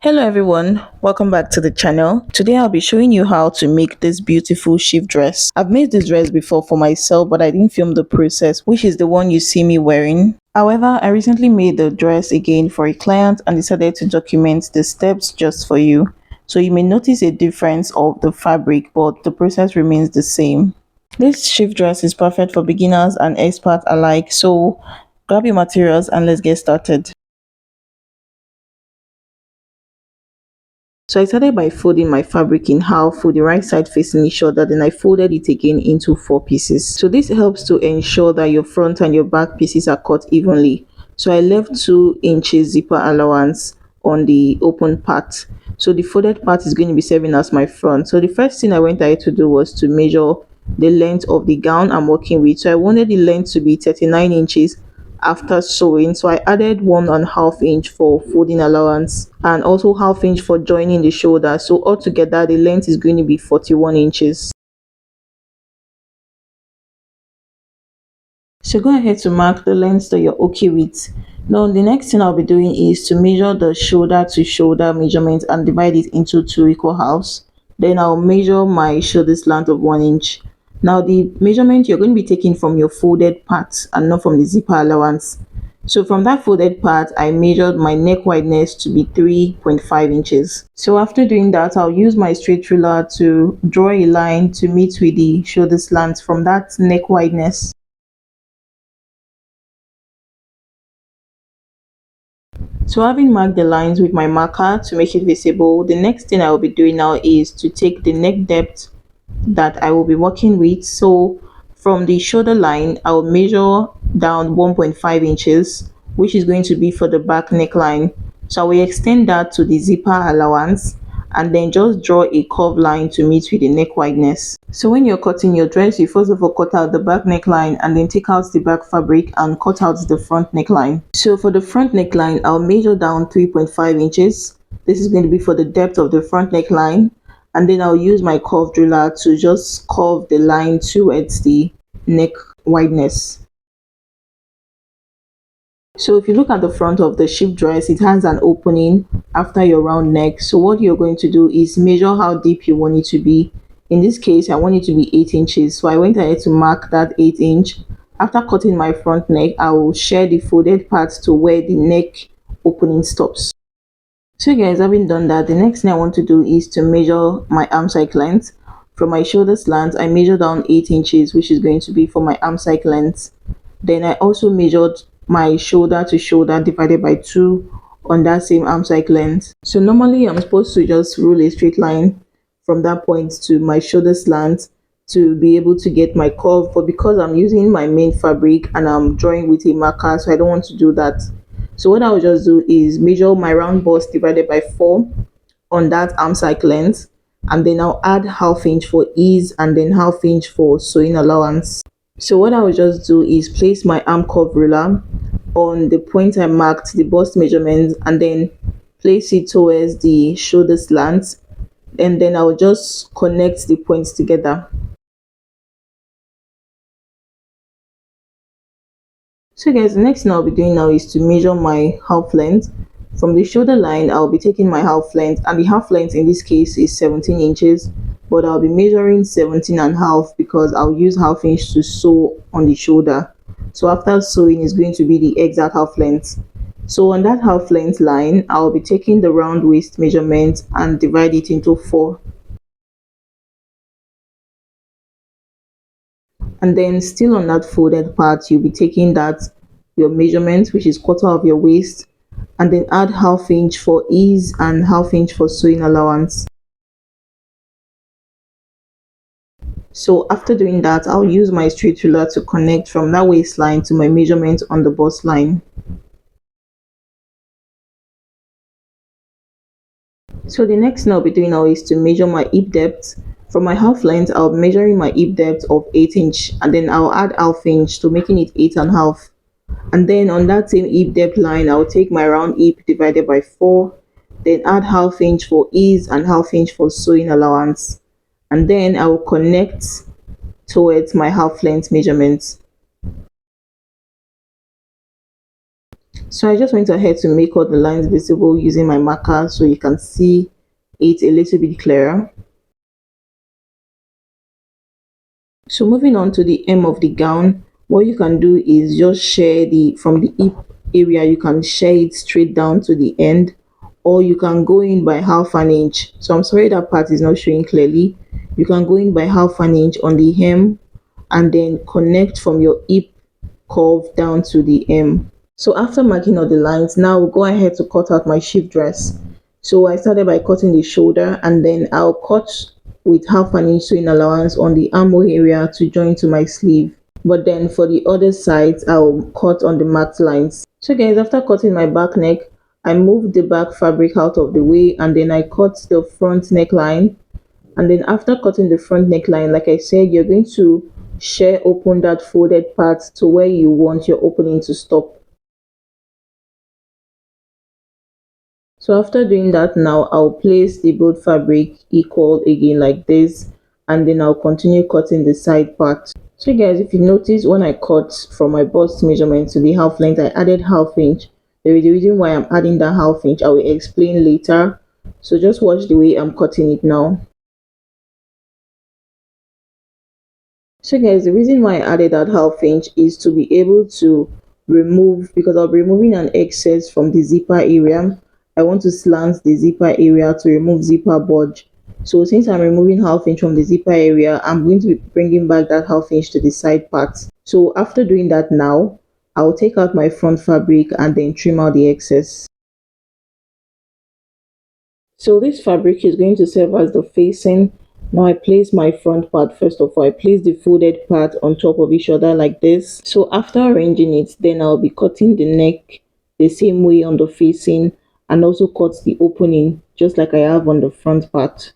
Hello everyone, welcome back to the channel. Today I'll be showing you how to make this beautiful shift dress. I've made this dress before for myself, but I didn't film the process, which is the one you see me wearing. However, I recently made the dress again for a client and decided to document the steps just for you. So you may notice a difference of the fabric, but the process remains the same. This shift dress is perfect for beginners and experts alike, so grab your materials and let's get started. So I started by folding my fabric in half with the right side facing each other, then I folded it again into four pieces. So this helps to ensure that your front and your back pieces are cut evenly. So I left 2 inches zipper allowance on the open part. So the folded part is going to be serving as my front. So the first thing I went ahead to do was to measure the length of the gown I'm working with. So I wanted the length to be 39 inches after sewing, so I added 1.5 inch for folding allowance and also half inch for joining the shoulder. So altogether the length is going to be 41 inches. So go ahead to mark the length that you're okay with. Now the next thing I'll be doing is to measure the shoulder to shoulder measurement and divide it into two equal halves. Then I'll measure my shoulder slant of 1 inch. Now the measurement you're going to be taking from your folded part and not from the zipper allowance. So from that folded part, I measured my neck wideness to be 3.5 inches. So after doing that, I'll use my straight ruler to draw a line to meet with the shoulder slant from that neck wideness. So having marked the lines with my marker to make it visible, the next thing I will be doing now is to take the neck depth that I will be working with. So from the shoulder line, I will measure down 1.5 inches, which is going to be for the back neckline. So I will extend that to the zipper allowance and then just draw a curved line to meet with the neck wideness. So when you're cutting your dress, you first of all cut out the back neckline and then take out the back fabric and cut out the front neckline. So for the front neckline, I'll measure down 3.5 inches. This is going to be for the depth of the front neckline, and then I'll use my curved ruler to just curve the line towards the neck wideness. So if you look at the front of the shift dress, it has an opening after your round neck. So what you're going to do is measure how deep you want it to be. In this case, I want it to be 8 inches. So I went ahead to mark that 8 inch. After cutting my front neck, I will share the folded part to where the neck opening stops. So guys, having done that, the next thing I want to do is to measure my arm side length. From my shoulder slant, I measure down 8 inches, which is going to be for my arm side length. Then I also measured my shoulder to shoulder divided by 2 on that same arm side length. So normally I'm supposed to just rule a straight line from that point to my shoulder slant to be able to get my curve, but because I'm using my main fabric and I'm drawing with a marker, so I don't want to do that. So what I will just do is measure my round bust divided by 4 on that arm side length, and then I'll add half inch for ease and then half inch for sewing allowance. So what I will just do is place my arm curve ruler on the point I marked the bust measurement and then place it towards the shoulder slant, and then I'll just connect the points together. So guys, the next thing I'll be doing now is to measure my half length. From the shoulder line, I'll be taking my half length, and the half length in this case is 17 inches, but I'll be measuring 17 and a half because I'll use half inch to sew on the shoulder. So after sewing is going to be the exact half length. So on that half length line, I'll be taking the round waist measurement and divide it into 4. And then still on that folded part, you'll be taking that your measurement, which is quarter of your waist, and then add half inch for ease and half inch for sewing allowance. So after doing that, I'll use my straight ruler to connect from that waistline to my measurement on the bust line. So the next thing I'll be doing now is to measure my hip depth. From my half length, I'll be measuring my hip depth of 8 inch, and then I'll add half inch to making it 8 and a half. And then on that same hip depth line, I'll take my round hip divided by 4, then add half inch for ease and half inch for sewing allowance. And then I will connect towards my half length measurements. So I just went ahead to make all the lines visible using my marker so you can see it a little bit clearer. So moving on to the hem of the gown, what you can do is just share the from the hip area, you can share it straight down to the end, or you can go in by half an inch. So I'm sorry that part is not showing clearly. You can go in by half an inch on the hem and then connect from your hip curve down to the hem. So after marking all the lines, now we'll go ahead to cut out my shift dress. So I started by cutting the shoulder, and then I'll cut with half an inch sewing allowance on the armhole area to join to my sleeve. But then for the other sides, I'll cut on the marked lines. So guys, after cutting my back neck, I moved the back fabric out of the way, and then I cut the front neckline. And then after cutting the front neckline, like I said, you're going to share open that folded part to where you want your opening to stop. So after doing that, now I'll place the both fabric equal again like this, and then I'll continue cutting the side part. So guys, if you notice, when I cut from my bust measurement to the half length, I added half inch. There is a reason why I'm adding that half inch. I will explain later. So just watch the way I'm cutting it now. So guys, the reason why I added that half inch is to be able to remove, because I'll be removing an excess from the zipper area. I want to slant the zipper area to remove zipper bulge. So since I'm removing half inch from the zipper area, I'm going to be bringing back that half inch to the side part. So after doing that now, I'll take out my front fabric and then trim out the excess. So this fabric is going to serve as the facing. Now I place my front part. First of all, I place the folded part on top of each other like this. So after arranging it, then I'll be cutting the neck the same way on the facing, and also cut the opening just like I have on the front part.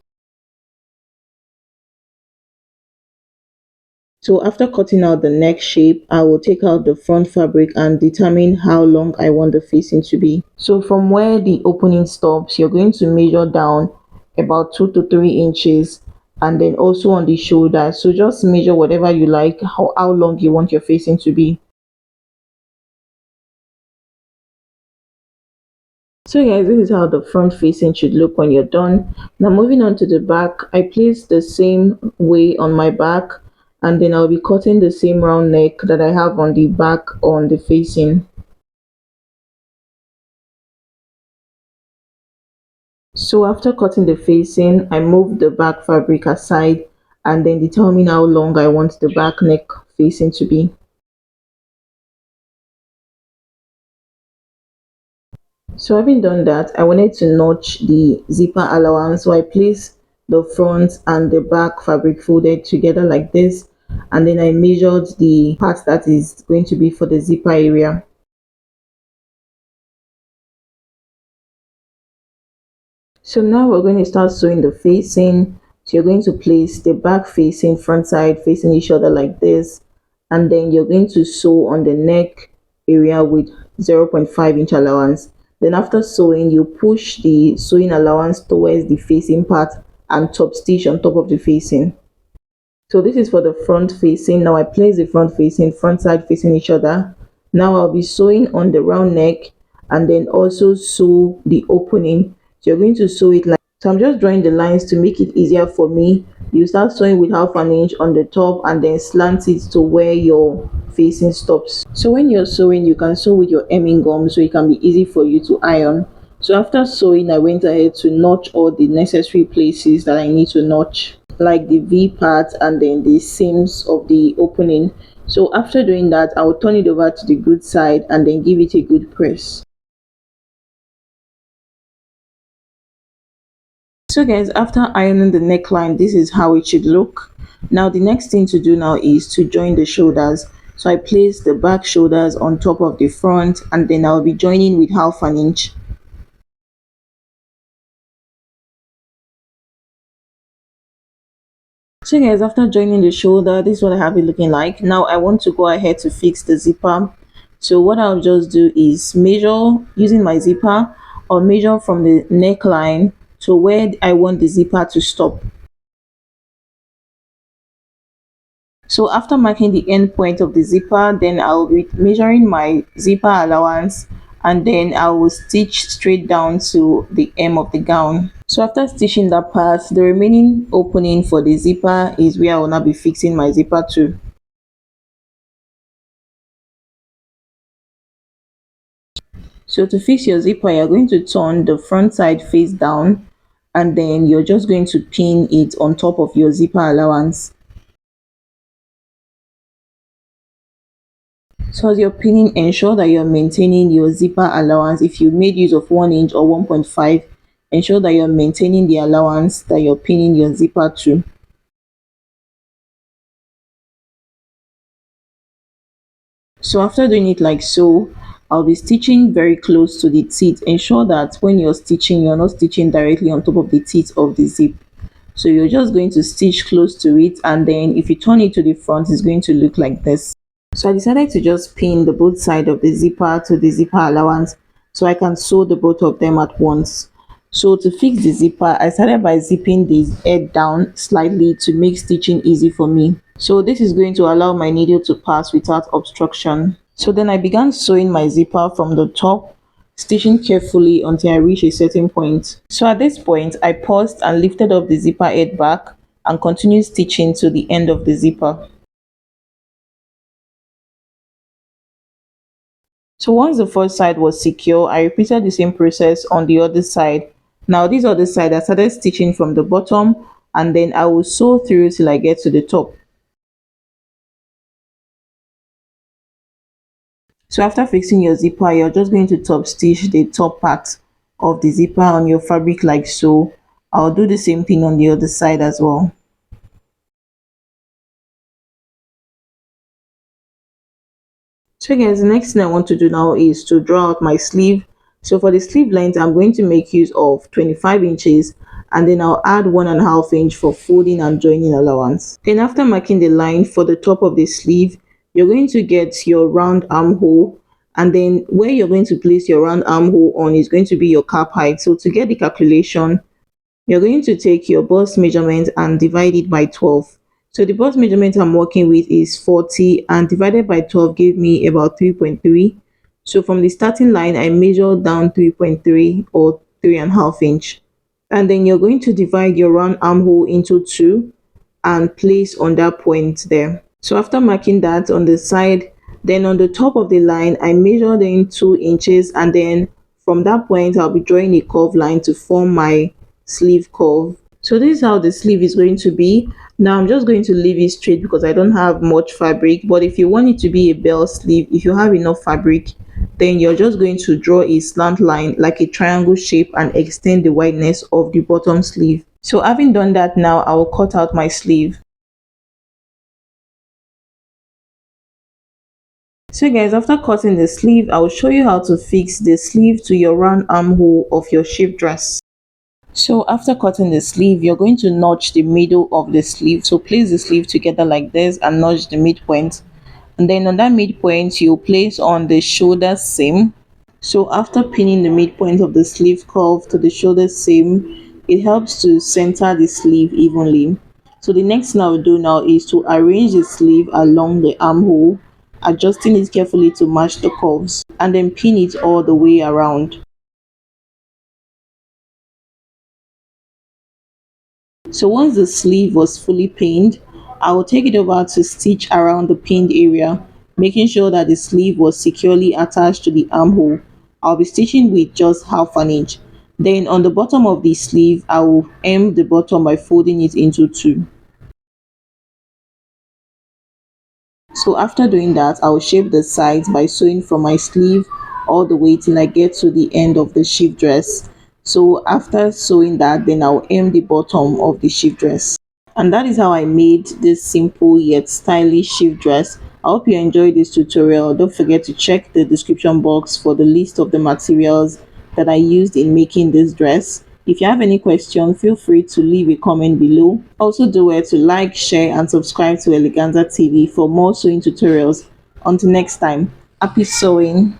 So after cutting out the neck shape, I will take out the front fabric and determine how long I want the facing to be. So from where the opening stops, you're going to measure down about 2 to 3 inches, and then also on the shoulder. So just measure whatever you like, how long you want your facing to be. So guys, this is how the front facing should look when you're done. Now moving on to the back, I place the same way on my back, and then I'll be cutting the same round neck that I have on the back on the facing. So after cutting the facing, I move the back fabric aside and then determine how long I want the back neck facing to be. So having done that, I wanted to notch the zipper allowance. So I place the front and the back fabric folded together like this, and then I measured the part that is going to be for the zipper area. So now we're going to start sewing the facing. So you're going to place the back facing, front side facing each other like this, and then you're going to sew on the neck area with 0.5 inch allowance. Then after sewing, you push the sewing allowance towards the facing part and top stitch on top of the facing. So this is for the front facing. Now I place the front facing, front side facing each other. Now I'll be sewing on the round neck and then also sew the opening. So you're going to sew it like, so I'm just drawing the lines to make it easier for me. You start sewing with half an inch on the top and then slant it to where your facing stops. So when you're sewing, you can sew with your hemming gum so it can be easy for you to iron. So after sewing, I went ahead to notch all the necessary places that I need to notch, like the V part and then the seams of the opening. So after doing that, I'll turn it over to the good side and then give it a good press. So guys, after ironing the neckline, this is how it should look. Now the next thing to do now is to join the shoulders. So I place the back shoulders on top of the front, and then I'll be joining with half an inch. So guys, after joining the shoulder, this is what I have it looking like. Now I want to go ahead to fix the zipper. So what I'll just do is measure using my zipper, or measure from the neckline to where I want the zipper to stop. So after marking the end point of the zipper, then I'll be measuring my zipper allowance and then I will stitch straight down to the hem of the gown. So after stitching that part, the remaining opening for the zipper is where I will now be fixing my zipper to. So to fix your zipper, you're going to turn the front side face down, and then you're just going to pin it on top of your zipper allowance. So as you're pinning, ensure that you're maintaining your zipper allowance. If you made use of 1 inch or 1.5, ensure that you're maintaining the allowance that you're pinning your zipper to. So after doing it like so, I'll be stitching very close to the teeth. Ensure that when you're stitching, you're not stitching directly on top of the teeth of the zip. So you're just going to stitch close to it, and then if you turn it to the front, it's going to look like this. So I decided to just pin the both side of the zipper to the zipper allowance so I can sew the both of them at once. So to fix the zipper, I started by zipping the head down slightly to make stitching easy for me. So this is going to allow my needle to pass without obstruction. So then I began sewing my zipper from the top, stitching carefully until I reached a certain point. So at this point, I paused and lifted up the zipper head back and continued stitching to the end of the zipper. So once the first side was secure, I repeated the same process on the other side. Now this other side, I started stitching from the bottom, and then I will sew through till I get to the top. So after fixing your zipper, you're just going to top stitch the top part of the zipper on your fabric like so. I'll do the same thing on the other side as well. So guys, the next thing I want to do now is to draw out my sleeve. So for the sleeve length, I'm going to make use of 25 inches, and then I'll add 1.5 inch for folding and joining allowance. Then after marking the line for the top of the sleeve, you're going to get your round armhole, and then where you're going to place your round armhole on is going to be your cap height. So to get the calculation, you're going to take your bust measurement and divide it by 12. So the bust measurement I'm working with is 40, and divided by 12 gave me about 3.3. So from the starting line, I measured down 3.3 or 3.5 inch. And then you're going to divide your round armhole into two and place on that point there. So after marking that on the side, then on the top of the line, I measured in 2 inches, and then from that point, I'll be drawing a curved line to form my sleeve curve. So this is how the sleeve is going to be. Now I'm just going to leave it straight because I don't have much fabric, but if you want it to be a bell sleeve, if you have enough fabric, then you're just going to draw a slant line like a triangle shape and extend the wideness of the bottom sleeve. So having done that, now I will cut out my sleeve. So guys, after cutting the sleeve, I will show you how to fix the sleeve to your round armhole of your shift dress. So after cutting the sleeve, you're going to notch the middle of the sleeve. So place the sleeve together like this and notch the midpoint. And then on that midpoint, you place on the shoulder seam. So after pinning the midpoint of the sleeve curve to the shoulder seam, it helps to center the sleeve evenly. So the next thing I will do now is to arrange the sleeve along the armhole, adjusting it carefully to match the curves, and then pin it all the way around. So once the sleeve was fully pinned, I will take it over to stitch around the pinned area, making sure that the sleeve was securely attached to the armhole. I'll be stitching with just 1/2 inch. Then on the bottom of the sleeve, I will hem the bottom by folding it into two. So after doing that, I will shape the sides by sewing from my sleeve all the way till I get to the end of the shift dress. So after sewing that, then I'll hem the bottom of the shift dress. And that is how I made this simple yet stylish shift dress. I hope you enjoyed this tutorial. Don't forget to check the description box for the list of the materials that I used in making this dress. If you have any question, feel free to leave a comment below. Also do well to like, share and subscribe to Eleganza TV for more sewing tutorials. Until next time, happy sewing.